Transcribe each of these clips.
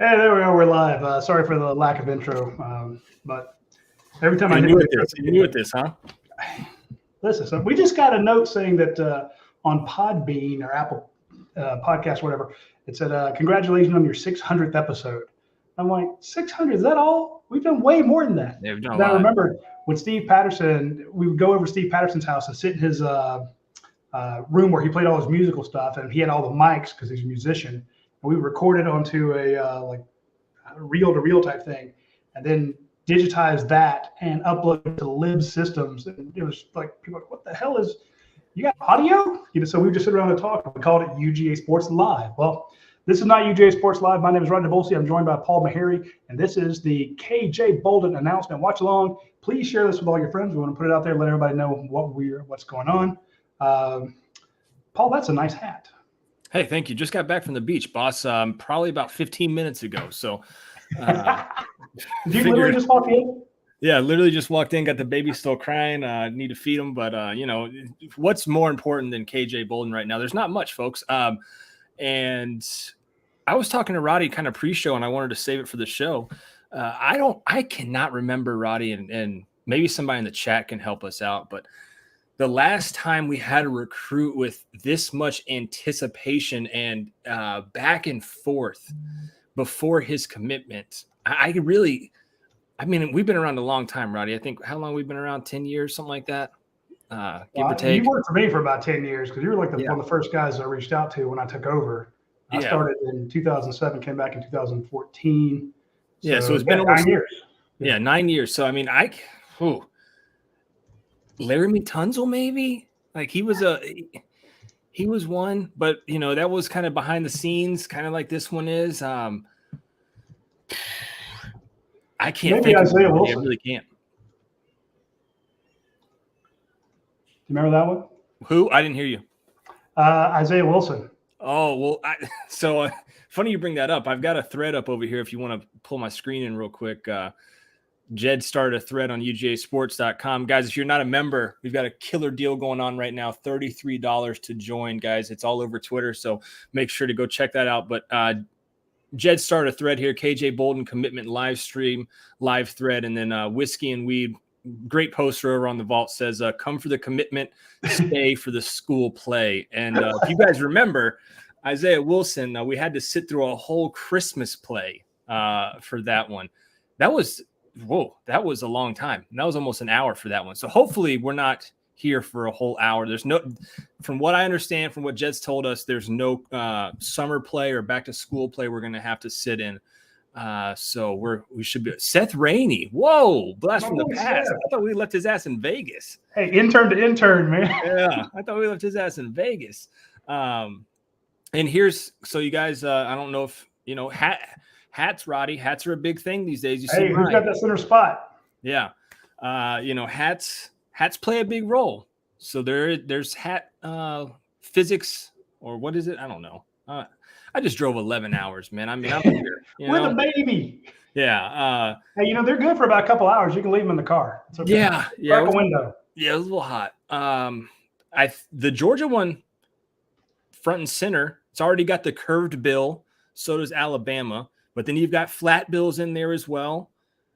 Hey, there we are. We're live. Sorry for the lack of intro, but every time I You're hit new at this. You're new at this, huh? listen, so we just got a note saying that on Podbean or Apple Podcast, whatever, it said, "Congratulations on your 600th episode." I'm like, 600? Is that all? We've done way more than that. They've done a And I lot. remember when Steve Patterson, we would go over to Steve Patterson's house and sit in his room where he played all his musical stuff, and he had all the mics because he's a musician. And we recorded onto a like reel-to-reel type thing, and then digitize that and upload it to Lib Systems. And it was like, people were like, what the hell is, you got audio? So we would just sit around and talk. We called it UGA Sports Live. Well, this is not UGA Sports Live. My name is Rodney Bolsey. I'm joined by Paul Meharry, and this is the KJ Bolden announcement. Watch along. Please share this with all your friends. We want to put it out there, let everybody know what's going on. Paul, that's a nice hat. Hey, thank you. Just got back from the beach, boss. Probably about 15 minutes ago. So, Did you literally just walk in? Yeah, literally just walked in. Got the baby still crying. Need to feed him, but what's more important than KJ Bolden right now? There's not much, folks. And I was talking to Roddy kind of pre-show, and I wanted to save it for the show. I cannot remember, Roddy, and maybe somebody in the chat can help us out, but the last time we had a recruit with this much anticipation and back and forth before his commitment, I mean, we've been around a long time, Roddy. I think, how long we've been around? 10 years, something like that, give or take. You worked for me for about 10 years because you were like one of the first guys I reached out to when I took over. I started in 2007, came back in 2014. So it's been almost 9 years. Yeah, 9 years. So, I mean, Laramie Tunzel, maybe? Like he was one, but that was kind of behind the scenes, kind of like this one is. I can't Maybe think Isaiah of it. Wilson. I really can't. You remember that one? Who? I didn't hear you. Isaiah Wilson. Oh, well, funny you bring that up. I've got a thread up over here if you want to pull my screen in real quick. Jed started a thread on UGAsports.com. Guys, if you're not a member, we've got a killer deal going on right now, $33 to join, guys. It's all over Twitter, so make sure to go check that out. But Jed started a thread here, KJ Bolden commitment live stream, live thread, and then Whiskey and Weed, great poster over on the vault says, come for the commitment, stay for the school play. And if you guys remember, Isaiah Wilson, we had to sit through a whole Christmas play for that one. That was a long time. That was almost an hour for that one. So hopefully we're not here for a whole hour. There's no, from what I understand, from what Jed's told us, there's no summer play or back to school play we're going to have to sit in. So we should be. Seth Rainey. Whoa, blast from the past. I thought we left his ass in Vegas. Hey, intern to intern, man. Yeah, I thought we left his ass in Vegas. And so you guys, I don't know if, hats, Roddy. Hats are a big thing these days. Who's got that center spot? Yeah. Hats play a big role. So there's hat physics, or what is it? I don't know. I just drove 11 hours, man. I mean, I'm here. With a baby. Yeah. Hey, they're good for about a couple hours. You can leave them in the car. It's okay. Yeah. Crack a window. Yeah, it was a little hot. The Georgia one, front and center, it's already got the curved bill. So does Alabama. But then you've got flat bills in there as well.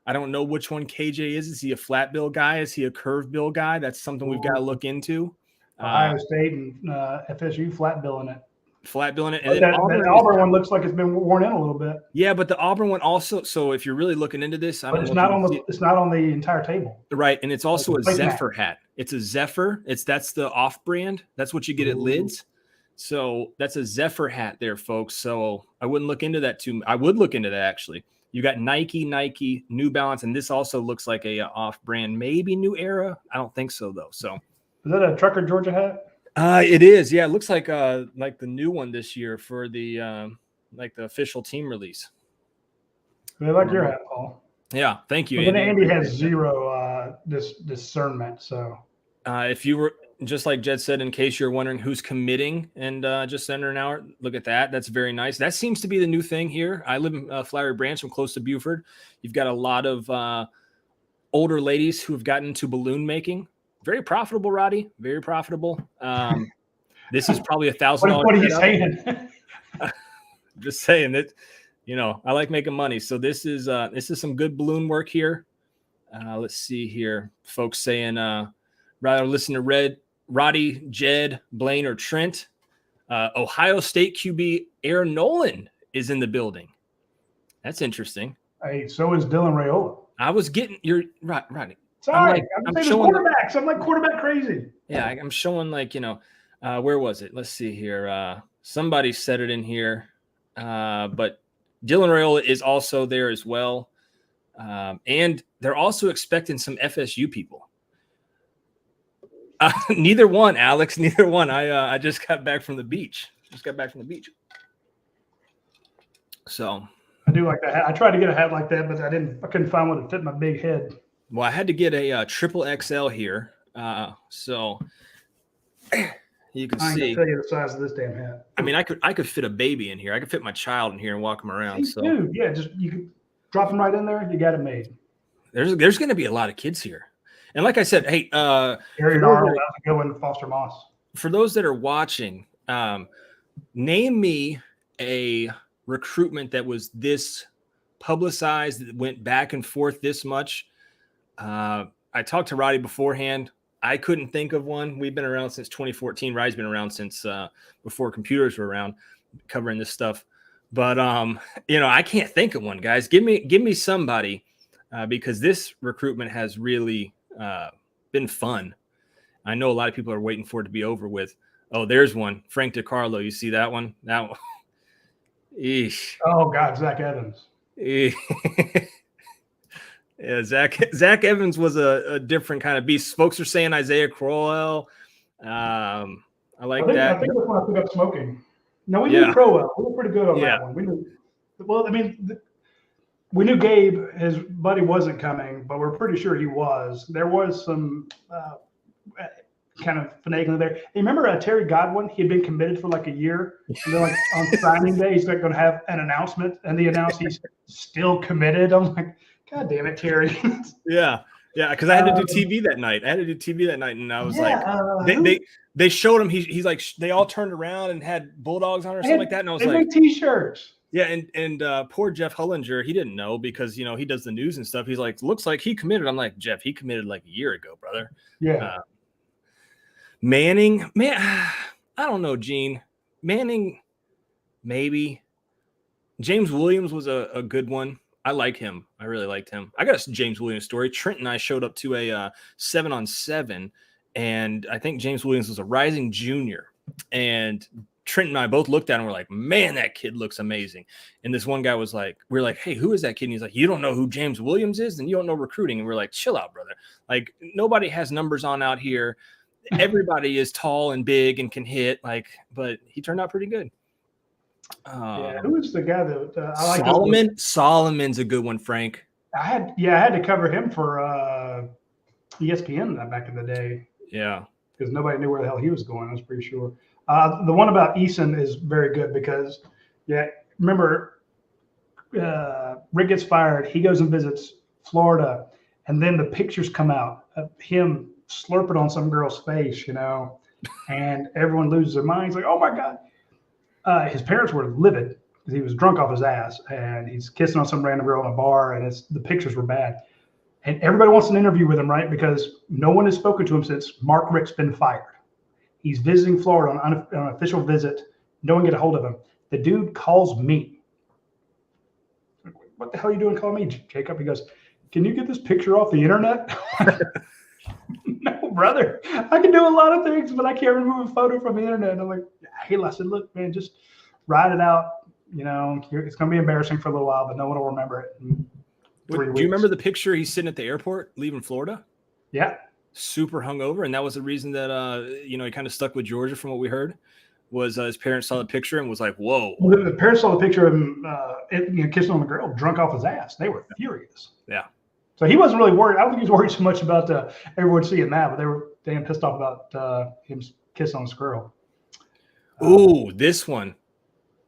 I don't know which one KJ is. Is he a flat bill guy? Is he a curved bill guy? That's something we've got to look into. Ohio State and FSU flat billing it. Flat billing it. And then the Auburn one looks like it's been worn in a little bit. Yeah, but the Auburn one also. So if you're really looking into this, it's not on the entire table. Right, and it's also a Zephyr hat. It's a Zephyr. That's the off-brand. That's what you get at Lids. So that's a Zephyr hat there, folks. So I wouldn't look into that too. I would look into that actually. You got Nike, New Balance, and this also looks like a off-brand, maybe New Era. I don't think so though. So is that a Trucker Georgia hat? It is. Yeah, it looks like the new one this year for the the official team release. They like your hat, Paul. Yeah, thank you. But then Andy has zero discernment. So if you were, just like Jed said, in case you're wondering who's committing and just under an hour, look at that. That's very nice. That seems to be the new thing here. I live in Flowery Branch. I'm close to Buford. You've got a lot of older ladies who have gotten into balloon making. Very profitable, Roddy. Very profitable. This is probably $1,000. What are you saying? Just saying that I like making money. So this is some good balloon work here. Let's see here. Folks saying rather listen to Roddy, Jed, Blaine, or Trent. Ohio State QB Aaron Nolan is in the building. That's interesting. Hey, so is Dylan Raiola. I was getting you're right. Sorry, I'm showing quarterbacks. I'm like quarterback crazy. Yeah, I'm showing where was it? Let's see here. Somebody said it in here, but Dylan Raiola is also there as well, and they're also expecting some FSU people. Neither one, Alex. Neither one. I just got back from the beach. So I do like that hat. I tried to get a hat like that, but I couldn't find one that fit my big head. Well, I had to get a triple XL here. So you can see. I can tell you the size of this damn hat. I mean, I could fit a baby in here. I could fit my child in here and walk him around. So dude, yeah, you could drop them right in there. You got it made. There's going to be a lot of kids here. And like I said, hey, Harry Arnold, go in Foster Moss. For those that are watching, name me a recruitment that was this publicized, that went back and forth this much. I talked to Roddy beforehand. I couldn't think of one. We've been around since 2014. Roddy's been around since before computers were around, covering this stuff. But I can't think of one, guys. Give me somebody, because this recruitment has really been fun. I know a lot of people are waiting for it to be over with. Oh, there's one. Frank DiCarlo. You see that one? That one. Eesh. Oh God, Zach Evans. Yeah, Zach Evans was a different kind of beast. Folks are saying Isaiah Crowell. I think that's when I took up smoking. No, we knew Crowell. We were pretty good on that one. We knew. Well, I mean, we knew Gabe, his buddy, wasn't coming, but we're pretty sure he was. There was some kind of finagling there. You remember Terry Godwin? He had been committed for like a year, and then on signing day, he's going to have an announcement, and they announced he's still committed. I'm like, God damn it, Terry. Yeah, because I had to do TV that night. And I was they showed him. He's like, they all turned around and had Bulldogs on or something like that, and I was like, T-shirts. Yeah, and poor Jeff Hullinger, he didn't know because he does the news and stuff. He's like, looks like he committed. I'm like, Jeff, he committed like a year ago, brother. Yeah. Manning, man, I don't know, Gene. Manning, maybe. James Williams was a good one. I like him. I really liked him. I got a James Williams story. Trent and I showed up to a 7-on-7, and I think James Williams was a rising junior. And Trent and I both looked at him and were like, man, that kid looks amazing. And this one guy was like, we're like, hey, who is that kid? And he's like, you don't know who James Williams is? Then you don't know recruiting. And we're like, chill out, brother. Like, nobody has numbers on out here. Everybody is tall and big and can hit, but he turned out pretty good. Who is the guy that I like? Solomon. Solomon's a good one, Frank. I had to cover him for ESPN back in the day. Yeah, because nobody knew where the hell he was going. I was pretty sure. The one about Eason is very good because, remember, Rick gets fired. He goes and visits Florida, and then the pictures come out of him slurping on some girl's face, and everyone loses their minds. Like, oh my God. His parents were livid because he was drunk off his ass, and he's kissing on some random girl in a bar, and the pictures were bad. And everybody wants an interview with him, right? Because no one has spoken to him since Mark Richt's been fired. He's visiting Florida on an official visit. No one get a hold of him. The dude calls me. What the hell are you doing calling me, Jacob? He goes, can you get this picture off the internet? No, brother. I can do a lot of things, but I can't remove a photo from the internet. And I'm like, hey, I said, look, man, just ride it out. It's going to be embarrassing for a little while, but no one will remember it. Do you remember the picture he's sitting at the airport leaving Florida? Yeah. Super hungover. And that was the reason that, he kind of stuck with Georgia from what we heard, was his parents saw the picture and was like, whoa. Well, the parents saw the picture of him kissing on the girl, drunk off his ass. They were furious. Yeah. So he wasn't really worried. I don't think he was worried so much about everyone seeing that, but they were damn pissed off about him kissing on his girl. Ooh, this one.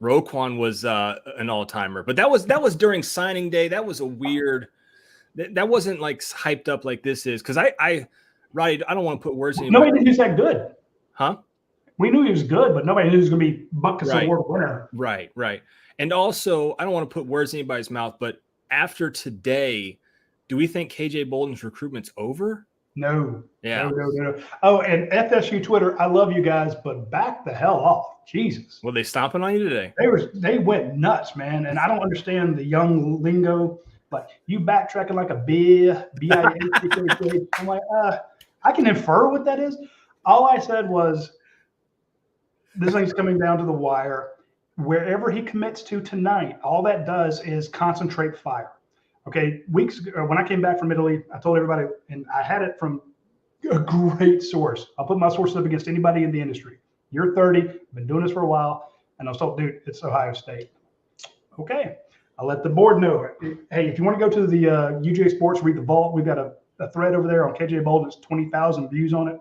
Roquan was an all-timer, but that was during signing day. That was a weird. That wasn't like hyped up like this is, because Roddy, I don't want to put words in. Nobody did that good, huh? We knew he was good, but nobody knew he was going to be Butkus Right. Award winner. Right. And also, I don't want to put words in anybody's mouth, but after today, do we think KJ Bolden's recruitment's over? No. Yeah. No. Oh, and FSU Twitter, I love you guys, but back the hell off. Jesus. Well, they stomping on you today. They went nuts, man. And I don't understand the young lingo. Like, you backtracking like a B-I-A-C-K. I'm like, I can infer what that is. All I said was, this thing's coming down to the wire. Wherever he commits to tonight, all that does is concentrate fire. Okay, weeks ago, when I came back from Italy, I told everybody, and I had it from a great source. I'll put my sources up against anybody in the industry. You're 30, I've been doing this for a while, and I was told, dude, it's Ohio State. Okay, I'll let the board know. Hey, if you want to go to the UJ Sports, read the vault, we've got a thread over there on KJ Bolden. It's 20,000 views on it,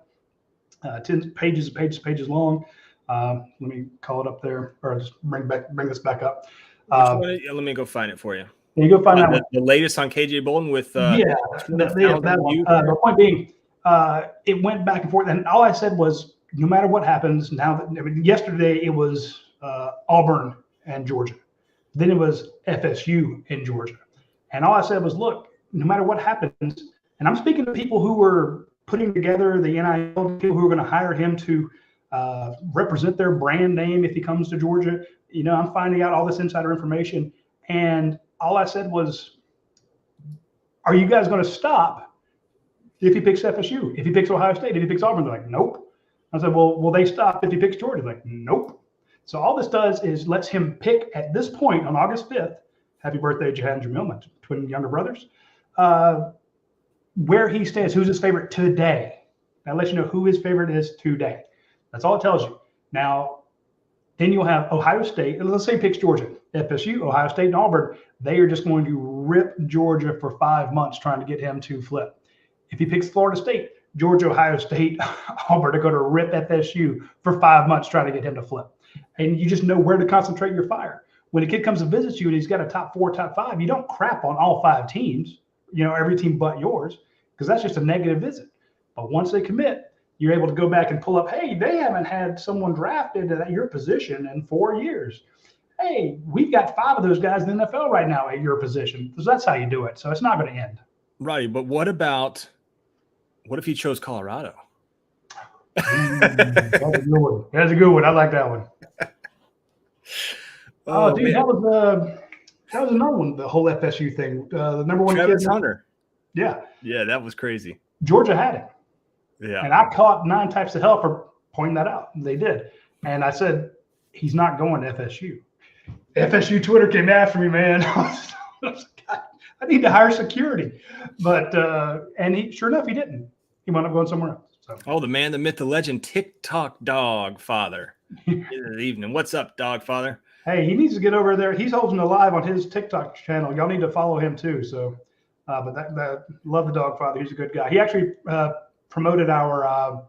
10 pages long. Let me call it up there, or just bring this back up. Let me go find it for you. You go find that one. The latest on KJ Bolden with that one. The point being, it went back and forth, and all I said was, no matter what happens, yesterday it was Auburn and Georgia, then it was FSU and Georgia, and all I said was, look, no matter what happens, and I'm speaking to people who were putting together the NIL, people who are going to hire him to represent their brand name if he comes to Georgia. I'm finding out all this insider information, and all I said was, are you guys going to stop if he picks FSU, if he picks Ohio State, if he picks Auburn? They're like, nope. I said, well, will they stop if he picks Georgia? They're like, nope. So all this does is lets him pick at this point on August 5th, happy birthday, Jihad and Jamil, my twin younger brothers, where he stands, who's his favorite today. That lets you know who his favorite is today. That's all it tells you. Now, then you'll have Ohio State. Let's say he picks Georgia, FSU, Ohio State, and Auburn. They are just going to rip Georgia for 5 months trying to get him to flip. If he picks Florida State, Georgia, Ohio State, Auburn are going to rip FSU for 5 months trying to get him to flip. And you just know where to concentrate your fire. When a kid comes to visit you and he's got a top 4, top 5, you don't crap on all 5 teams, every team but yours, because that's just a negative visit. But once they commit, you're able to go back and pull up, hey, they haven't had someone drafted at your position in 4 years. Hey, we've got 5 of those guys in the NFL right now at your position. So that's how you do it. So it's not going to end. Right. But what if he chose Colorado? That's a good one. That's a good one. I like that one. Oh, dude, man. That was another one, the whole FSU thing. The number one Travis kid. Hunter. Yeah. Yeah, that was crazy. Georgia had it. Yeah. And I caught 9 types of hell for pointing that out. They did. And I said, he's not going to FSU. FSU Twitter came after me, man. I need to hire security. But, and sure enough, he didn't. He wound up going somewhere else. So. Oh, the man, the myth, the legend, TikTok dog father. In the evening. What's up, dog father? Hey, he needs to get over there. He's holding alive on his TikTok channel. Y'all need to follow him too. So, but that love the dog father. He's a good guy. He actually promoted our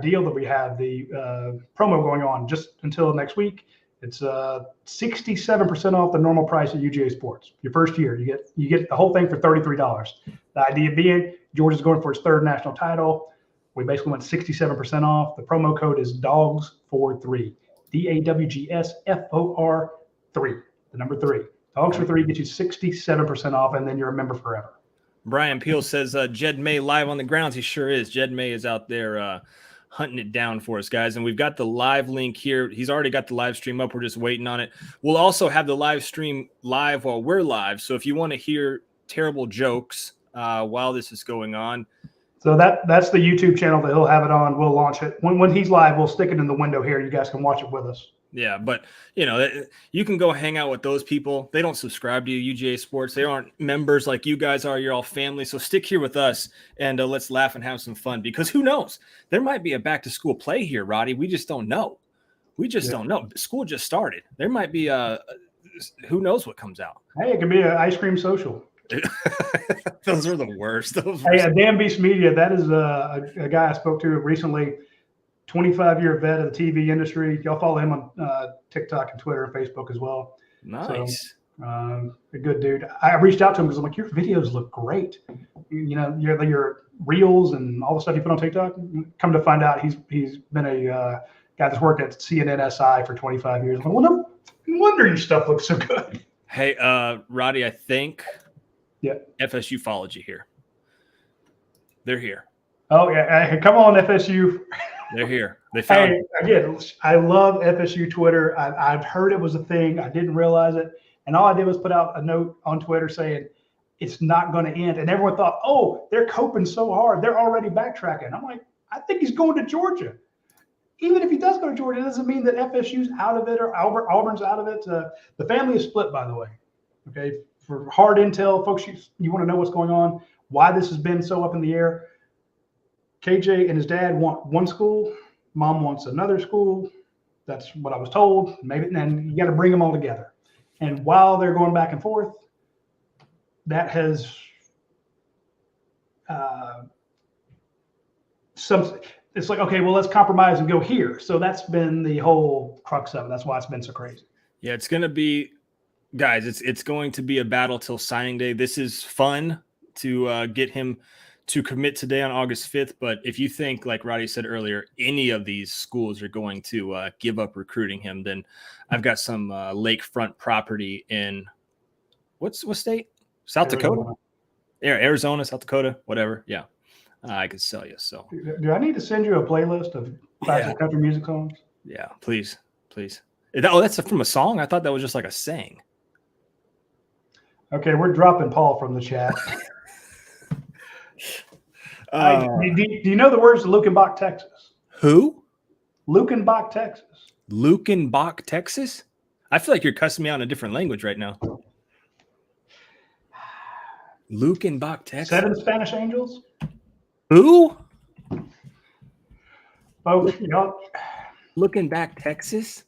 deal that we have, the promo going on just until next week. It's 67% off the normal price at UGA Sports. Your first year, you get the whole thing for $33. The idea being, Georgia's going for its 3rd national title. We basically went 67% off. The promo code is DAWGS43. DAWGSFOR3. The number 3. Dogs for 3 gets you 67% off, and then you're a member forever. Brian Peel says Jed May live on the grounds. He sure is. Jed May is out there hunting it down for us, guys. And we've got the live link here. He's already got the live stream up. We're just waiting on it. We'll also have the live stream live while we're live. So if you want to hear terrible jokes while this is going on. So that's the YouTube channel that he'll have it on. We'll launch it. When he's live, we'll stick it in the window here. You guys can watch it with us. Yeah, but, you can go hang out with those people. They don't subscribe to UGA Sports. They aren't members like you guys are. You're all family. So stick here with us, and let's laugh and have some fun, because who knows? There might be a back-to-school play here, Roddy. We just don't know. Don't know. School just started. There might be who knows what comes out. Hey, it could be an ice cream social. Those are the worst. Hey, Dan Beast Media, that is a guy I spoke to recently, 25-year vet of the TV industry. Y'all follow him on TikTok and Twitter and Facebook as well. Nice. So, A good dude. I reached out to him because I'm like, your videos look great. You know, your reels and all the stuff you put on TikTok. Come to find out, he's been a guy that's worked at CNN SI for 25 years. I'm like, well, no wonder your stuff looks so good. Hey, Roddy, I think FSU followed you here. They're here. Oh yeah, hey, come on FSU. They're here. They found. Hey, again, I love FSU Twitter. I've heard it was a thing. I didn't realize it, and all I did was put out a note on Twitter saying it's not going to end. And everyone thought, oh, they're coping so hard. They're already backtracking. I'm like, I think he's going to Georgia. Even if he does go to Georgia, it doesn't mean that FSU's out of it or Auburn's out of it. The family is split, by the way. Okay, for hard intel, folks, you want to know what's going on, why this has been so up in the air. KJ and his dad want one school. Mom wants another school. That's what I was told. Maybe, and you got to bring them all together. And while they're going back and forth, that has it's like, okay, well, let's compromise and go here. So that's been the whole crux of it. That's why it's been so crazy. Yeah, it's going to be, guys, it's going to be a battle till signing day. This is fun to get him to commit today on August 5th. But if you think, like Roddy said earlier, any of these schools are going to give up recruiting him, then I've got some lakefront property in what state? South Dakota? Yeah, Arizona, South Dakota, whatever. Yeah, I could sell you. So do I need to send you a playlist of classic country music songs? Yeah, please. Oh, that's from a song? I thought that was just like a saying. Okay, we're dropping Paul from the chat. Do you know the words to Lukenbach, Texas? Who? Lukenbach, Texas. Lukenbach, Texas? I feel like you're cussing me out in a different language right now. Lukenbach, Texas. 7 Spanish Angels. Who? Folks, y'all. Lukenbach, Texas.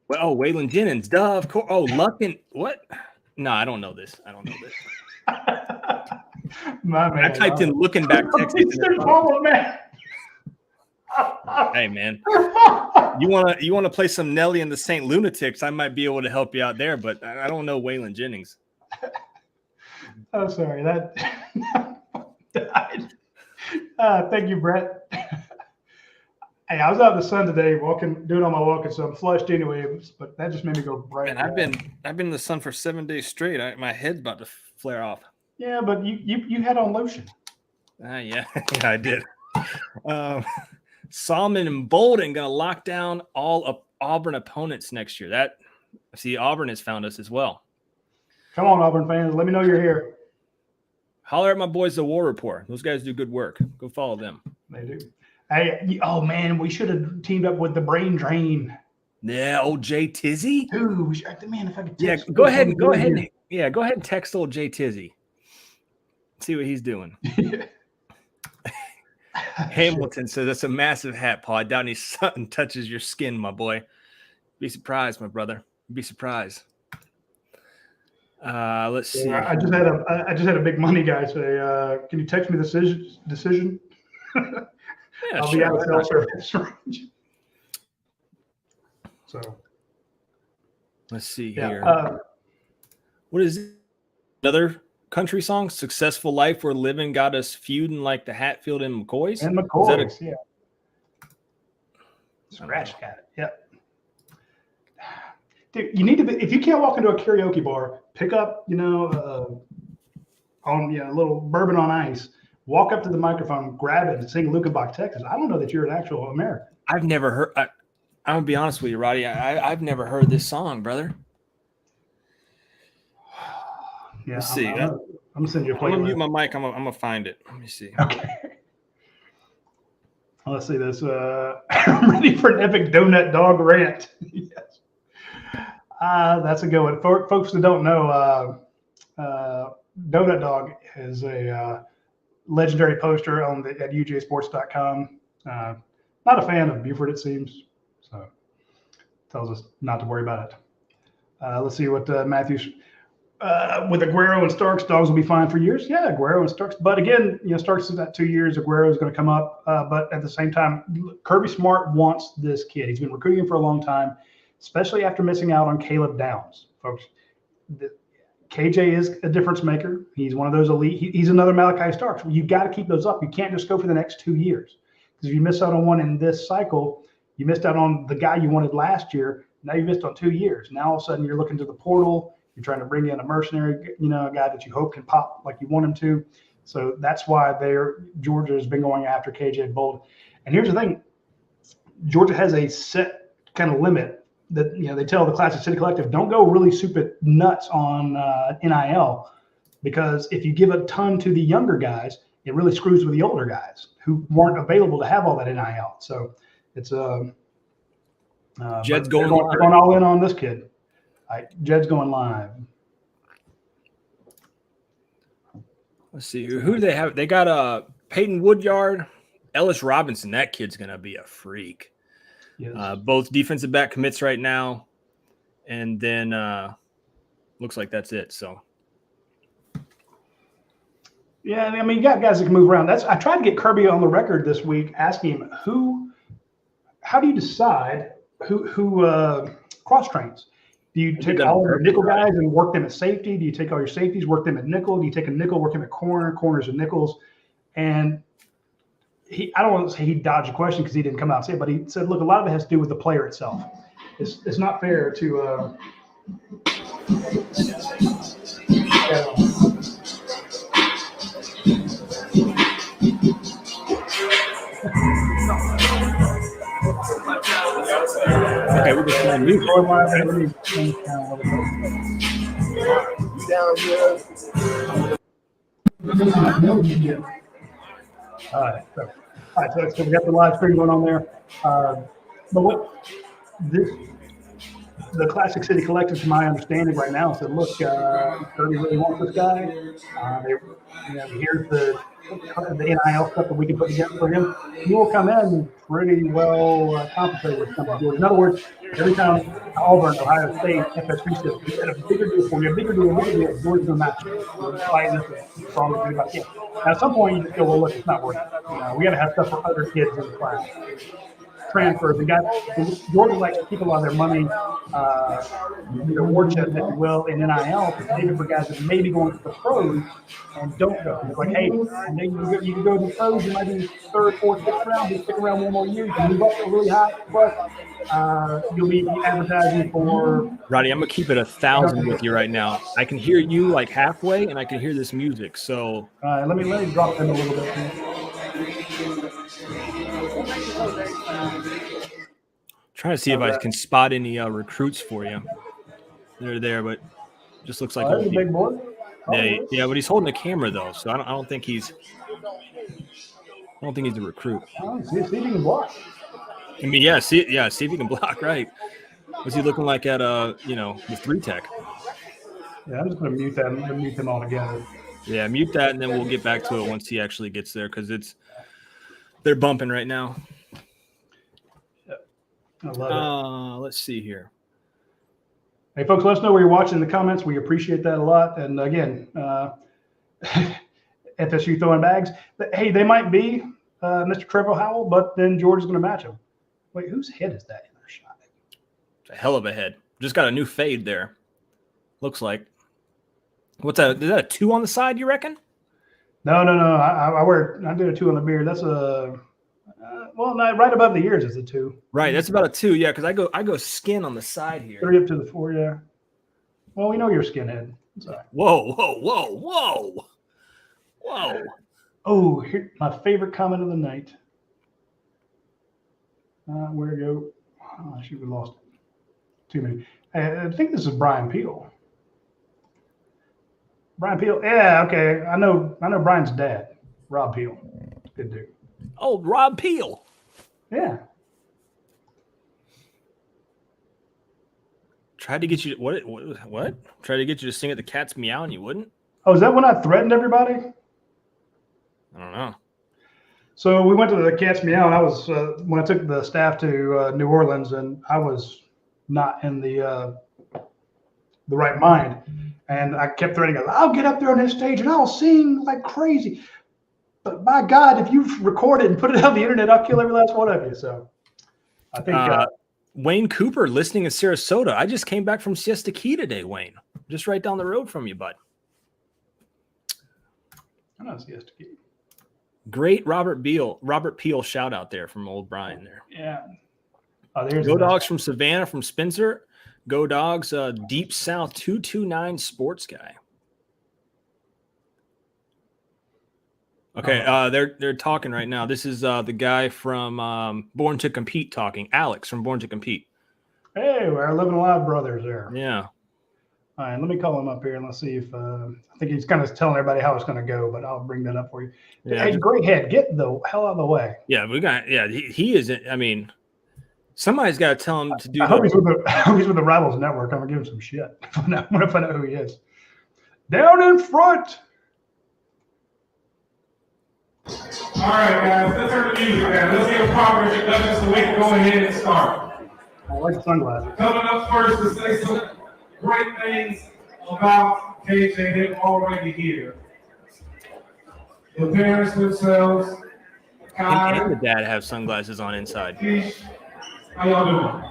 Well, oh, Waylon Jennings, duh, of course. Oh, what? No, I don't know this. My man, I typed in looking back Texas. Hey man, you wanna play some Nelly and the Saint Lunatics? I might be able to help you out there, but I don't know Waylon Jennings. Oh, sorry, that died. Thank you, Brett. Hey, I was out in the sun today, doing all my walking, so I'm flushed anyway. But that just made me go bright. Man, I've been in the sun for 7 days straight. My head's about to flare off. Yeah, but you had on lotion. Yeah, I did. Salmon and Bolden gonna lock down all Auburn opponents next year. Auburn has found us as well. Come on, Auburn fans, let me know you're here. Holler at my boys, the War Report. Those guys do good work. Go follow them. They do. Hey, oh man, we should have teamed up with the Brain Drain. Yeah, old Jay Tizzy. Dude, man, if I could. Yeah, go ahead and text old Jay Tizzy. See what he's doing. Hamilton says that's a massive hat, Paul. I doubt any sun touches your skin, my boy. Be surprised, my brother. Be surprised. Let's see. I just had a big money guy say, "Can you text me the decision?" Yeah, I'll sure. be out of cell service range. So let's see here. What is it? Another country song? Successful Life We're Living got us feuding like the Hatfield and McCoys. And McCoys, yeah. Scratch got it. Yep. Dude, you need to be, if you can't walk into a karaoke bar, pick up, a little bourbon on ice, walk up to the microphone, grab it, and sing Lukenbach, Texas. I don't know that you're an actual American. I've never heard. I'm gonna be honest with you, Roddy. I've never heard this song, brother. Yeah, let's see. I'm gonna send you a playlist. I'm gonna mute my mic. I'm gonna find it. Let me see. Okay. Let's see this. I'm ready for an epic donut dog rant. Yes. That's a good one. For folks that don't know, Donut Dog is a legendary poster at UJSports.com. Not a fan of Buford, it seems. So tells us not to worry about it. Let's see what Matthews with Aguero and Starks, dogs will be fine for years. Yeah, Aguero and Starks. But again, Starks is at 2 years. Aguero is going to come up. But at the same time, Kirby Smart wants this kid. He's been recruiting him for a long time. especially after missing out on Caleb Downs, folks. KJ is a difference maker. He's one of those elite. He's another Malachi Starks. You've got to keep those up. You can't just go for the next 2 years, because if you miss out on one in this cycle, you missed out on the guy you wanted last year. Now you missed on 2 years. Now all of a sudden you're looking to the portal. You're trying to bring in a mercenary, a guy that you hope can pop like you want him to. So that's why Georgia has been going after KJ Bolden. And here's the thing: Georgia has a set kind of limit that they tell the Classic City Collective, don't go really super nuts on NIL, because if you give a ton to the younger guys, it really screws with the older guys who weren't available to have all that NIL. So it's Jed's they're going all in on this kid. All right, Jed's going live. Let's see, who do they have? They got Peyton Woodyard, Ellis Robinson. That kid's gonna be a freak. Yes. Both defensive back commits right now, and then looks like that's it. So, yeah, I mean, you got guys that can move around. I tried to get Kirby on the record this week, asking him how do you decide who cross trains? Do you take all your nickel guys and work them at safety? Do you take all your safeties, work them at nickel? Do you take a nickel, work them at corners and nickels? And I don't want to say he dodged a question because he didn't come out and say it, but he said, look, a lot of it has to do with the player itself. It's not fair to okay, we're just playing music. All right, so we got the live stream going on there. But the Classic City Collective, to my understanding right now, said, look, Kirby really wants this guy. Here's the NIL stuff that we can put together for him. He will come in pretty well compensated with something. In other words, every time Auburn, Ohio State, FSU says, we got a bigger deal for you, a bigger deal, Georgia's going to match it. We're fighting this as strong as anybody can. Now, at some point, you just go, well, look, it's not working. We got to have stuff for other kids in the class. Transfers. Georgia likes to keep a lot of their money, their war chest, if you will, in NIL, to save it for guys that may be going to the pros and don't go. It's like, hey, you can go to the pros, you might be third, fourth, fifth round, just stick around one more year, you can move up really high, but you'll be advertising for. Roddy, I'm gonna keep it 1,000 with you right now. I can hear you like halfway, and I can hear this music. So let me drop them a little bit. Trying to see if I can spot any recruits for you. They're there, but just looks like a big boy. Yeah, but he's holding the camera though, so I don't think he's a recruit. See if he can block. I mean, see if he can block. Right? What's he looking like at the 3-tech? Yeah, I'm just gonna mute that. I'm gonna mute them all together. Yeah, mute that, and then we'll get back to it once he actually gets there, because they're bumping right now. I love it. Let's see here. Hey, folks, let us know where you're watching in the comments. We appreciate that a lot. And again, FSU throwing bags. Hey, they might be Mr. Trevor Howell, but then Georgia's going to match him. Wait, whose head is that in their shot? It's a hell of a head. Just got a new fade there. Looks like. What's that? Is that a 2 on the side, you reckon? No. I did a 2 on the beard. That's a right above the ears is a 2. Right, that's about a 2. Yeah, because I go skin on the side here. 3 up to the 4. Yeah. Well, we know you're a skinhead. Sorry. Whoa. Oh, here, my favorite comment of the night. Where to go? Oh, shoot, we lost it. Too many. I think this is Brian Peel. Brian Peel. Yeah, okay. I know Brian's dad, Rob Peel. Good dude. Oh, Rob Peel. Yeah. Tried to get you what? Tried to get you to sing at the cat's meow and you wouldn't? Oh, is that when I threatened everybody? I don't know. So we went to the cat's meow, and I was when I took the staff to New Orleans, and I was not in the right mind, and I kept threatening, I'll get up there on this stage and I'll sing like crazy. But my God, if you've recorded and put it on the internet, I'll kill every last one of you. So I think Wayne Cooper listening in Sarasota. I just came back from Siesta Key today, Wayne. Just right down the road from you, bud. I know Siesta Key. Great Robert Peel shout out there from old Brian there. Yeah. Oh, there's Go Dogs from Savannah from Spencer. Go Dogs, Deep South 229 sports guy. Okay, they're talking right now. This is the guy from Born to Compete talking. Alex from Born to Compete. Hey, we're Living Alive brothers there. Yeah. All right, let me call him up here and let's see if I think he's kind of telling everybody how it's going to go, but I'll bring that up for you. Yeah, hey, great head, get the hell out of the way. Yeah, he is. I mean, somebody's got to tell him to do. I hope he's with the Rivals Network. I'm gonna give him some shit. I'm gonna find out who he is. Down in front. All right, guys, let's turn the music down. Let's get a proper introduction so we can go ahead and start. I like sunglasses. Coming up first to say some great things about KJ, they're already here. The parents themselves, Kai, and the dad have sunglasses on inside. Keish, how y'all doing?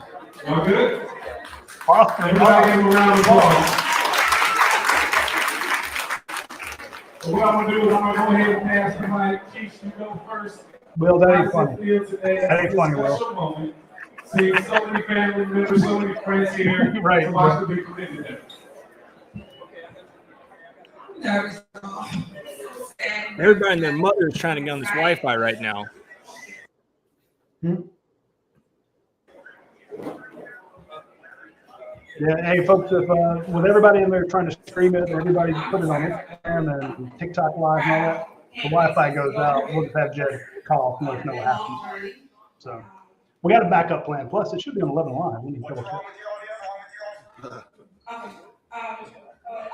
Y'all good? Awesome. Everybody give them a round of applause. So what I'm gonna do is I'm gonna go ahead and pass the mic. Keish, you go first. Will, that ain't funny. That ain't funny, Will. Seeing so many family members, so many friends here. Right, to watch the big commitment there. Everybody and their mother is trying to get on this Wi-Fi right now. Yeah, hey folks, if with everybody in there trying to stream it, everybody put it on Instagram and TikTok Live and all that, the Wi-Fi goes out. We'll just have Jed call and let us know what happens. So we got a backup plan. Plus, it should be on 11 Live. We need to double check.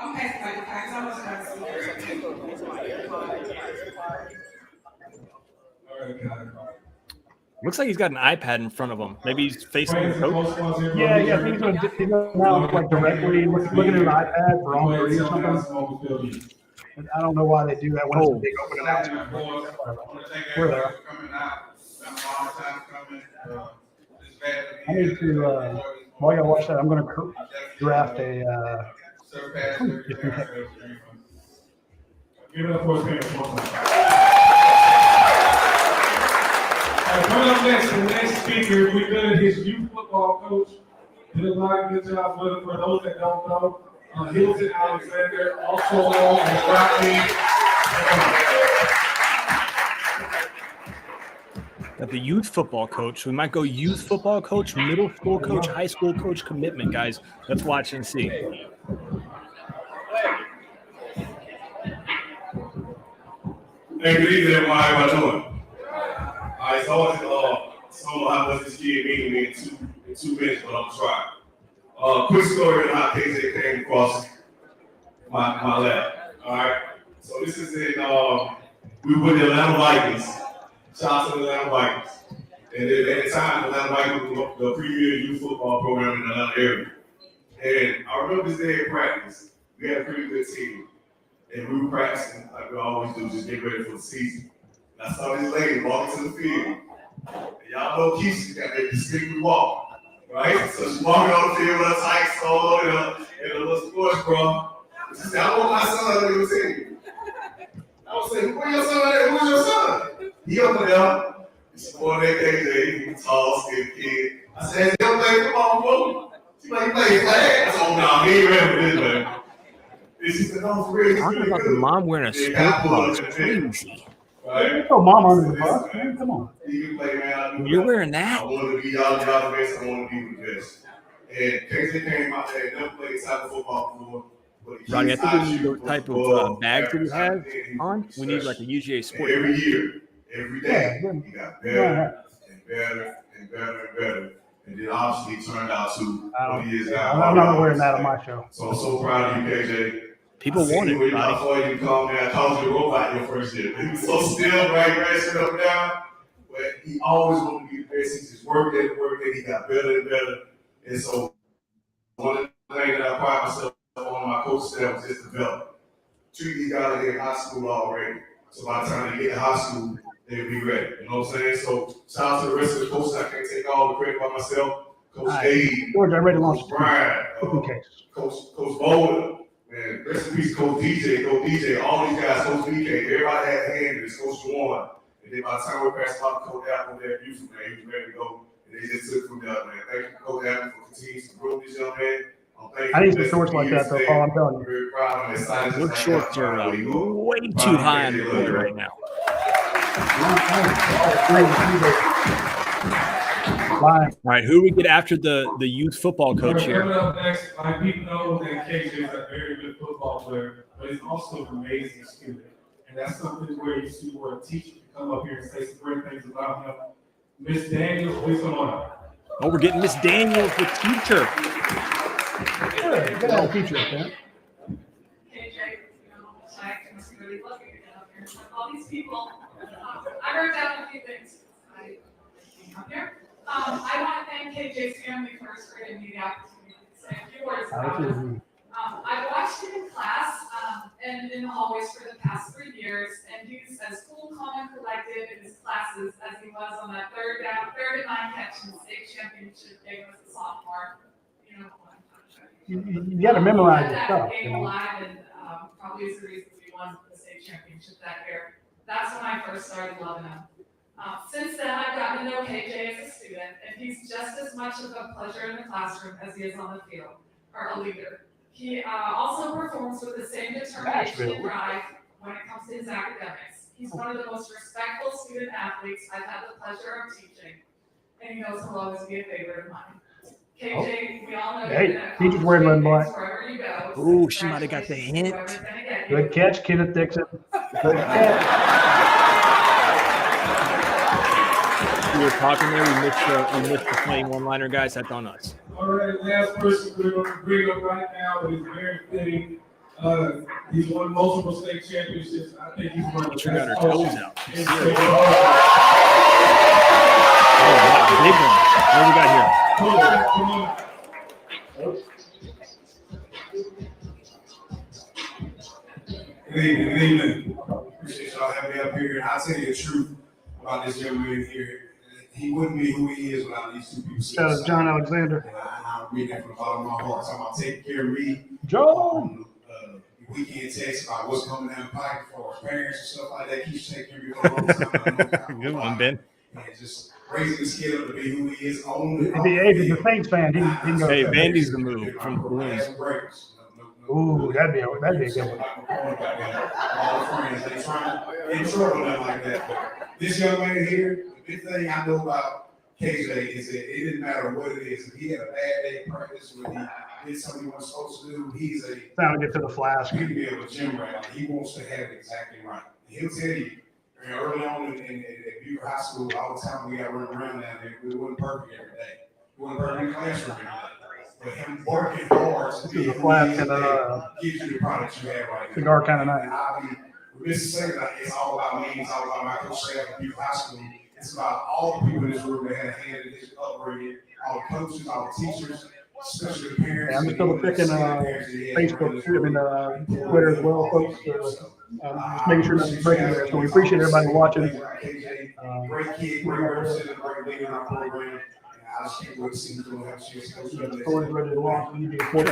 I'm passing my facts. I was Looks like he's got an iPad in front of him. Maybe he's facing the coach. Yeah, I think he's now like directly looking at an iPad for on three or something. And I don't know why they do that when it's a big open announcement. We're there. I need to, while y'all watch that, I'm going to draft a Give it up for his coming up next, the next speaker, we did his youth football coach. Did a lot of good job with him. For those that don't know, Hilton Alexander, also on the Rocky. Got the youth football coach. We might go youth football coach, middle school coach, high school coach commitment, guys. Let's watch and see. Hey, good evening, everybody. How you doing? It's always so how much this kid meaning me in 2 minutes, but I'm trying. Quick story on how KJ came across my lap. All right. So this is in we were the Atlanta Vikings. Shout out to the Atlanta Vikings. And at the time, the Atlanta Vikings was the premier youth football program in the Atlanta area. And I remember this day in practice. We had a pretty good team. And we were practicing like we always do, just get ready for the season. And I saw this lady walking to the field. And y'all know Keisha got that distinctive walk, right? So she's walking on the field with a tight soul and a little sports bra. She said, I want my son to the team. I was saying, where's your son at? Where's your son? He over there. He's born that KJ, he's a tall, skinny kid. I said, young lady, come on, bro. She's like, you play flag? I said, oh, no, he ain't ready for this, man. And she said, no, for real, he's Talking really about good. the mom wearing a sports bra is crazy. Right? Throw mom under the bus, man. Come on. You can play, man. You're wearing that? I want to be y'all the best. I want to be the best. And KJ came out there and never played type of football before. Rodney, I think we need the type of bags that we have on. We need like a UGA sport. Every year, every day, Yeah, he got better and better and better and better. And then obviously he turned out to what he is now. I'm not wearing that on my show. So I'm so proud of you, KJ. People want it, Rodney. Rodney. Before you come there, I called you a robot your first year. He was so still, right, racing up and down. But he always wanted to be the best. He just worked at it. He got better and better. And so one of the things that I pride myself on my coach staff was just development. Treat these guys in high school already. So by the time they get to high school, they'll be ready. You know what I'm saying? So shout out to the rest of the coaches. I can't take all the credit by myself. Coach Dave, George, I'm ready to launch Coach Brian, okay. Coach Bolden, man, rest in peace, Coach DJ, all these guys, Coach DK, everybody had a hand in this, Coach Juwan. And then by the time we passed out Coach Apple, that beautiful man, he was ready to go. And they just took from there, man. Thank you, Coach Apple, for continuing to grow this young man. I need some shorts like that, though, Paul. I'm telling you. Very proud and excited. Those shorts are way too high on the board right now. All right, who do we get after the youth football coach here? Coming up next, like people know that KJ is a very good football player, but he's also an amazing student. And that's something where you see where a teacher can come up here and say some great things about him. Miss Daniels, please come on up. Oh, we're getting Miss Daniels, the teacher. Good old teacher, man. KJ, I must be really lucky to get up here in front of all these people. I wrote down a few things. I came up here. I want to thank KJ's family first for giving me the opportunity to say a few words about him. I've watched him in class and in the hallways for the past 3 years, and he's as cool, calm, and collected in his classes as he was on that third and 9 catch in the state championship game as a sophomore. You know, You got to memorize your stuff. Game alive, and probably is the reason we won the state championship that year. That's when I first started loving him. Since then, I've gotten to know KJ as a student, and he's just as much of a pleasure in the classroom as he is on the field, or a leader. He also performs with the same determination and drive when it comes to his academics. He's one of the most respectful student athletes I've had the pleasure of teaching, and he knows he'll always be a favorite of mine. KJ, we all know Hey, teacher's wearing red and black. wherever you go. Oh, she might have got the hint. Good catch, Kenneth Dixon. Good catch. We were talking there. We missed the playing one-liner, guys. That's on us. All right, last person we're going to bring up right now is very fitting. He's won multiple state championships. I think he's one of the She got her best toes coaches out. in She's state serious. football. Oh, wow, big one. What do we got here? Come on. Good evening. Appreciate y'all having me up here. I'll tell you the truth about this young man here. He wouldn't be who he is without these two people. Shout out to John Alexander. And I read that from the bottom of my heart. Talking about taking care of me. John. Weekend text about what's coming down the pipe for our parents and stuff like that. Keeps taking care of me for a long time. Good one, Ben. And just raising his kid up to be who he is. If he's a Saints fan, he can go. Hey, Vandy's the move from the Balloons. Ooh, that'd be a good one. All friends, they trying to intro them like that. But this young man here, the big thing I know about KJ is that it didn't matter what it is. If he had a bad day in practice when he did something he wasn't supposed to do, he's a Time to get to the flask. he can be a gym rat. He wants to have it exactly right. He'll tell you. Early on in at Bucher High School, all the time we got running around down there, we wasn't perfect every day. We wasn't perfect in the classroom every day. But him working hard to be The flask and gives you the product you have right now. cigar kind of night. And I'll be remiss to say that it's all about me, it's all about my coach staff at Bucher High School. It's about all the people in this room that had a hand in his upbringing, all the coaches, all the teachers, especially the parents. Yeah, I'm still picking Facebook, Twitter as well, folks. Just making sure nothing's breaking there. So we appreciate everybody watching. Great kid, great representative, great leader in our program. And I just can't wait to see who's going to have a chance to coach them. Story's ready to launch. We need to get sports.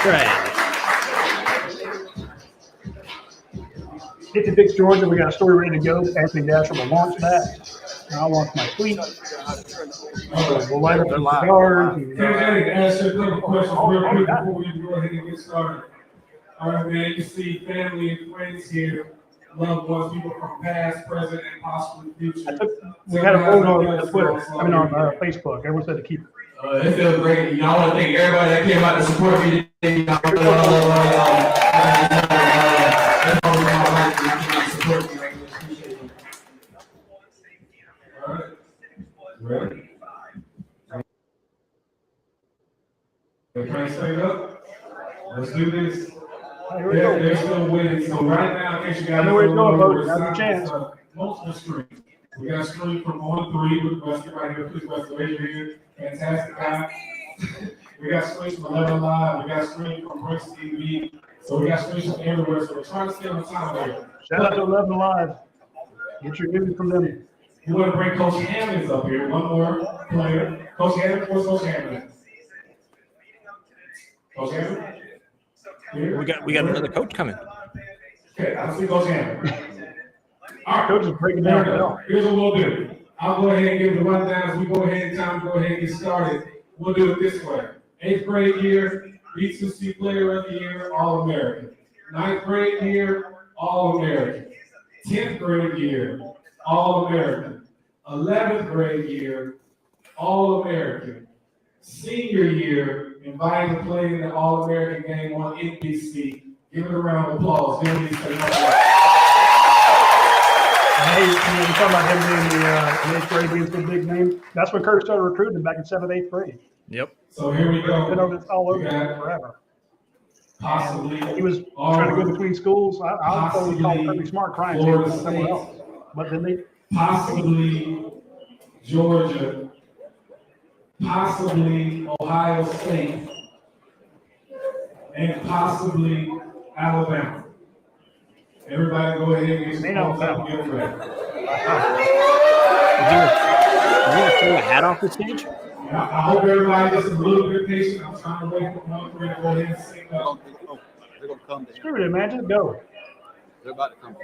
Right. Get to Dix, Georgia. We got a story ready to go. Anthony Dasher will launch that. And I'll launch my tweet. We'll light up the cigars. Can I ask you a couple questions real quick before we go ahead and get started? All right, man, you can see family and friends here, loved ones, people from past, present, and possibly future. We had a vote on Twitter, on Facebook. Everyone said to keep it. It feels great. You know, I want to thank everybody that came out to support me today. All right. Ready? Can I stand up? Let's do this. Here we go. They're still winning. So right now, in case you guys I know where it's going, don't know, folks. Now's your chance. Multiple screens. We got a screen from 1-3 with Wesley right here. Please, Wesley, raise your hand. Fantastic guy. We got screens from 11 Live. We got screens from Prince TV. So we got screens from everywhere. So we're trying to stay on the time here. Shout out to 11 Live. Get your news from them. We want to bring Coach Hammonds up here. One more player. Coach Hammonds, where's Coach Hammonds? Coach Hammonds? Here? We got another coach coming. Okay, I'll see Coach Hammonds. All right, Coach is breaking down the film. here's what we'll do. I'll go ahead and give the rundown as we go ahead and go ahead and get started. We'll do it this way. 8th grade year, B2C Player of the Year, All-American. 9th grade year, All-American. 10th grade year, All-American. 11th grade year, All-American. Senior year, invited to play in the All-American game on NBC. Give it a round of applause. Give me Hey, we're talking about him being the 8th grade being so big name. That's when Kurt started recruiting back in 7th, 8th grade. Yep. So here we go. Been over this all over We got forever. Possibly. He was trying to go between schools. I was always called Kirby Smart crying Florida to someone State. else. But then they Possibly Georgia, possibly Ohio State, and possibly Alabama. Everybody go ahead and get Ain't Alabama. get ready. Is he gonna throw a hat off the stage? I hope everybody is a little bit patient. I'm trying to wait for one to go ahead and sing up. They're gonna come to screw it, man. Just go. They're about to come.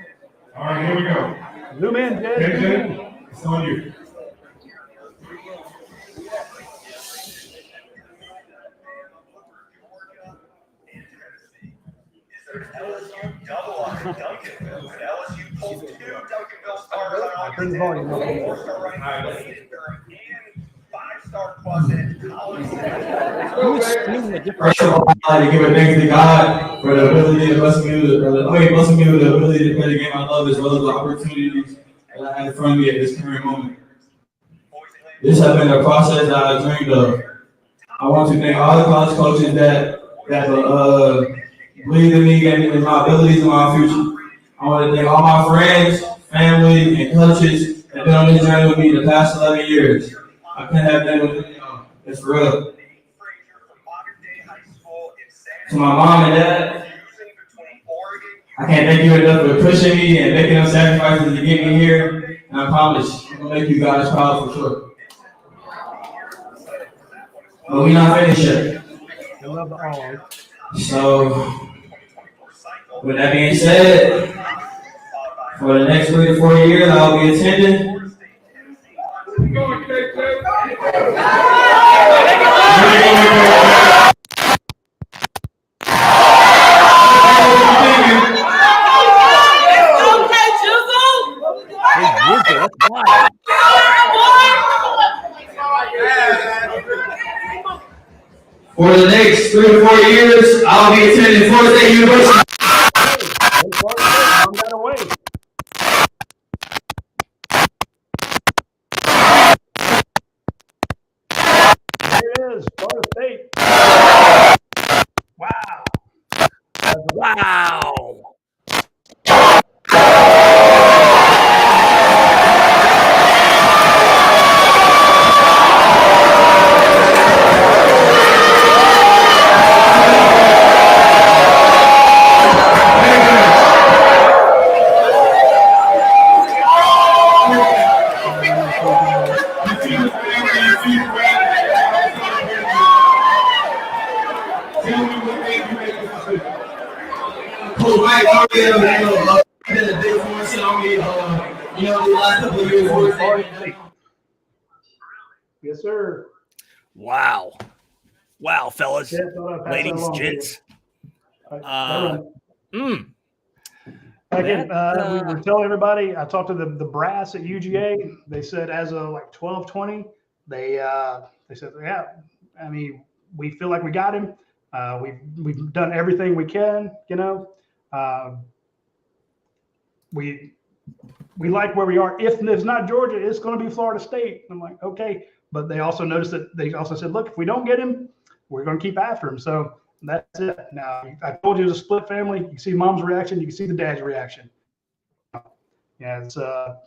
All right, here we go. Zoom in, Jed. Zoom in. KJ, it's on you. Turn the volume up. First of all, I'd like to give a thanks to God for the ability to bless me with the ability to play the game I love, as well as the opportunities that I had in front of me at this current moment. This has been a process that I dreamed of. I want to thank all the college coaches that believed in me and in my abilities and my future. I want to thank all my friends, family, and coaches that have been on this journey with me the past 11 years. I couldn't have done it with them. It's for real. To my mom and dad, I can't thank you enough for pushing me and making them sacrifices to get me here. And I promise, I'm gonna make you guys proud for sure. But we're not finished yet. I love the all. So, with that being said, for the next 3 to 4 years, I'll be attending. For the next 3 to 4 years, I'll be attending Florida State University. I'm that away. There it is, Florida State. Wow. Wow. Yes, sir. Wow. Wow, fellas, Yeah, thought I'd pass that ladies, along to you. gents. Again, That, we were telling everybody, I talked to the brass at UGA. They said as of like 12:20, they said, yeah, I mean, we feel like we got him. We've done everything we can, you know. We like where we are. If it's not Georgia, it's going to be Florida State. I'm like, okay. But they also noticed that they also said, look, if we don't get him, we're going to keep after him. So that's it. Now, I told you it was a split family. You can see mom's reaction. You can see the dad's reaction. Yeah, it's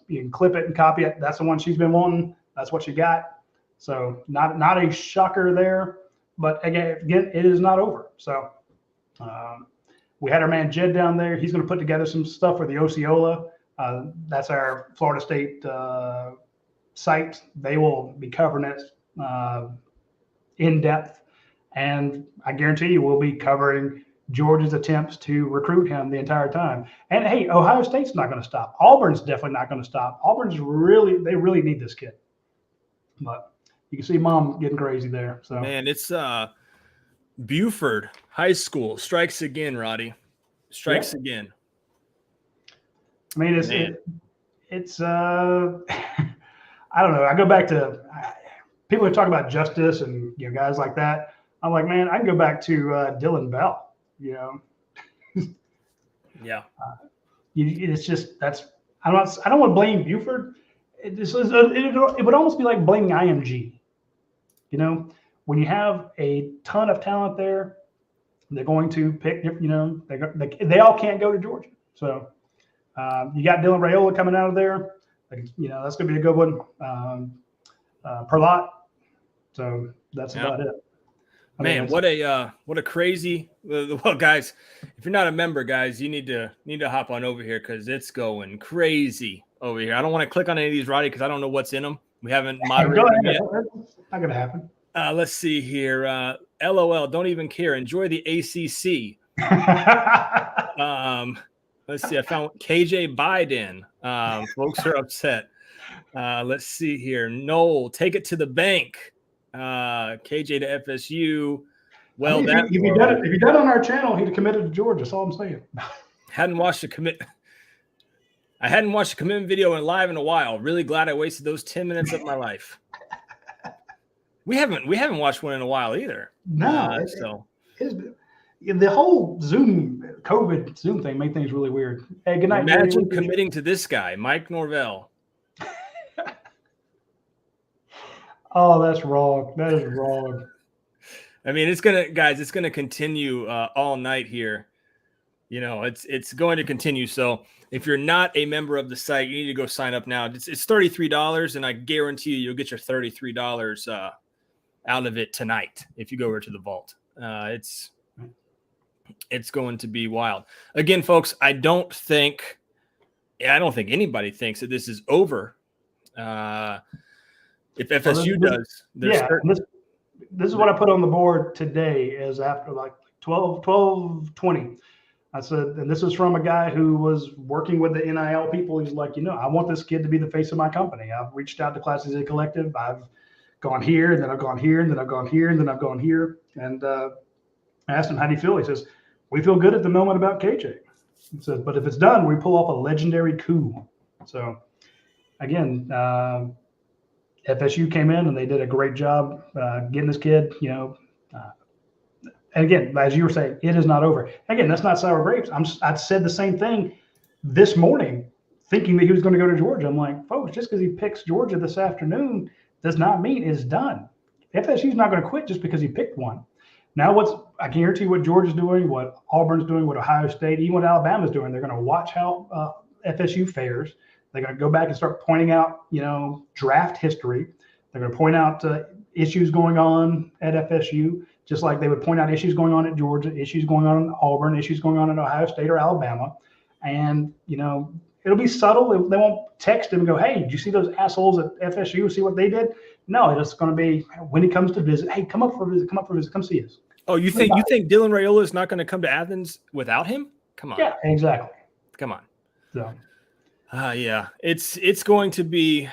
you can clip it and copy it. That's the one she's been wanting. That's what she got. So not a shocker there. But again, it is not over. So we had our man Jed down there. He's going to put together some stuff for the Osceola. That's our Florida State site, they will be covering it in depth. And I guarantee you we'll be covering Georgia's attempts to recruit him the entire time. And hey, Ohio State's not going to stop. Auburn's definitely not going to stop. Auburn's they really need this kid. But you can see Mom getting crazy there. So man, it's Buford High School strikes again, Roddy. Strikes again. I mean, it's I don't know. I go back to people who talk about justice and guys like that. I'm like, man, I can go back to Dylan Bell. Yeah. It's just I don't want to blame Buford. It would almost be like blaming IMG. When you have a ton of talent there, they're going to pick. They all can't go to Georgia. So you got Dylan Raiola coming out of there. That's going to be a good one. Per lot. So that's about it. Man, what a crazy. Well, guys, if you're not a member, guys, you need to hop on over here because it's going crazy over here. I don't want to click on any of these, Roddy, because I don't know what's in them. We haven't moderated them yet. It's not going to happen. Let's see here. LOL, don't even care. Enjoy the ACC. Let's see. I found KJ Biden. Folks are upset. Let's see here. Noel, take it to the bank. KJ to FSU. Well, if you done it on our channel, he'd have committed to Georgia. That's all I'm saying. I hadn't watched a commitment video live in a while. Really glad I wasted those 10 minutes of my life. We haven't watched one in a while either. No, the whole COVID Zoom thing made things really weird. Hey, good night. Imagine committing to this guy, Mike Norvell. Oh, that's wrong. That is wrong. I mean, it's gonna continue all night here. It's going to continue. So if you're not a member of the site, you need to go sign up now. It's $33, and I guarantee you'll get your $33 out of it tonight if you go over to the vault. It's going to be wild. Again, folks, I don't think anybody thinks that this is over. If FSU does, this is what I put on the board today is after like 12:20. I said, and this is from a guy who was working with the NIL people. He's like, I want this kid to be the face of my company. I've reached out to Classes A Collective. I've gone here, and then I've gone here, and then I've gone here, and then I've gone here. And I asked him, how do you feel? He says, we feel good at the moment about KJ. He says, but if it's done, we pull off a legendary coup. So again, FSU came in and they did a great job getting this kid, and again, as you were saying, it is not over. Again, that's not sour grapes. I said the same thing this morning, thinking that he was going to go to Georgia. I'm like, folks, just because he picks Georgia this afternoon does not mean it's done. FSU's not going to quit just because he picked one. Now, I guarantee what Georgia's doing, what Auburn's doing, what Ohio State, even what Alabama's doing, they're going to watch how FSU fares. They're going to go back and start pointing out, draft history. They're going to point out issues going on at FSU, just like they would point out issues going on at Georgia, issues going on in Auburn, issues going on in Ohio State or Alabama. And, it'll be subtle. They won't text him and go, hey, did you see those assholes at FSU? See what they did? No, it's going to be when he comes to visit, hey, come up for a visit, come see us. Oh, you think Dylan Raiola is not going to come to Athens without him? Come on. Yeah, exactly. Come on. So. Yeah, it's going to be,